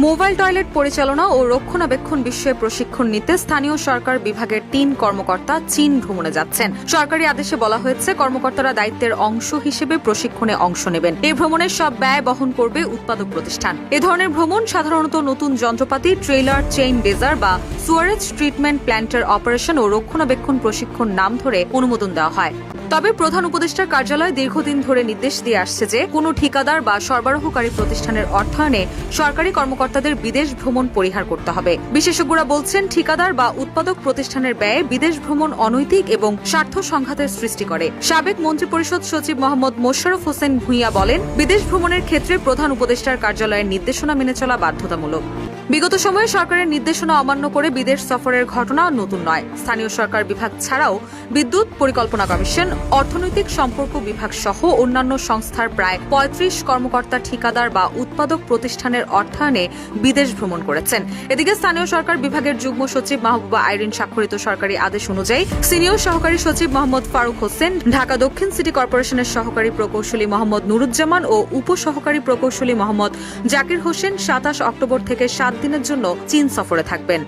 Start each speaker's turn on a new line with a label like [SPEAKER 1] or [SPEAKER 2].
[SPEAKER 1] Mobile toilet পরিচালনা ও রক্ষণাবেক্ষণ বিষয়ে প্রশিক্ষণ নিতে স্থানীয় সরকার বিভাগের ৩ কর্মকর্তা চীন ভ্রমণে যাচ্ছেন। সরকারি আদেশে বলা হয়েছে, কর্মকর্তারা দায়িত্বের অংশ হিসেবে প্রশিক্ষণে অংশ নেবেন। এই ভ্রমণের সব ব্যয় বহন করবে উৎপাদক প্রতিষ্ঠান। এ ধরনের ভ্রমণ সাধারণত নতুন যন্ত্রপাতি, ট্রেলার, চেইন ডেজার বা সুয়ারেজ ট্রিটমেন্ট প্ল্যান্টের অপারেশন ও রক্ষণাবেক্ষণ প্রশিক্ষণ নাম ধরে অনুমোদন দেওয়া হয়। তবে প্রধান উপদেষ্টার কার্যালয় দীর্ঘদিন ধরে নির্দেশ দিয়ে আসছে যে কোনো ঠিকাদার বা সরবরাহকারী প্রতিষ্ঠানের অর্থায়নে সরকারি কর্মকর্তাদের বিদেশ ভ্রমণ পরিহার করতে হবে। বিশেষজ্ঞরা বলছেন, ঠিকাদার বা উৎপাদক প্রতিষ্ঠানের ব্যয়ে বিদেশ ভ্রমণ অনৈতিক এবং স্বার্থ সংঘাতের সৃষ্টি করে। সাবেক মন্ত্রিপরিষদ সচিব মোহাম্মদ মোশাররফ হোসেন ভূঁইয়া বলেন, বিদেশ ভ্রমণের ক্ষেত্রে প্রধান উপদেষ্টার কার্যালয়ের নির্দেশনা মেনে চলা বাধ্যতামূলক। বিগত সময়ে সরকারের নির্দেশনা অমান্য করে বিদেশ সফরের ঘটনা নতুন নয়। স্থানীয় সরকার বিভাগ ছাড়াও বিদ্যুৎ পরিকল্পনা কমিশন, অর্থনৈতিক সম্পর্ক বিভাগ সহ অন্যান্য সংস্থার প্রায় ৩৫ কর্মকর্তা ঠিকাদার বা উৎপাদক প্রতিষ্ঠানের অর্থায়নে বিদেশ ভ্রমণ করেছেন। এদিকে স্থানীয় সরকার বিভাগের যুগ্ম সচিব মাহবুবা আইরিন স্বাক্ষরিত সরকারি আদেশ অনুযায়ী সিনিয়র সহকারী সচিব মোহাম্মদ ফারুক হোসেন, ঢাকা দক্ষিণ সিটি কর্পোরেশনের সহকারী প্রকৌশলী মোহাম্মদ নুরুজ্জামান ও উপসহকারী প্রকৌশলী মোহাম্মদ জাকির হোসেন ২৭ অক্টোবর থেকে ৭ দিনের জন্য চীন সফরে থাকবেন।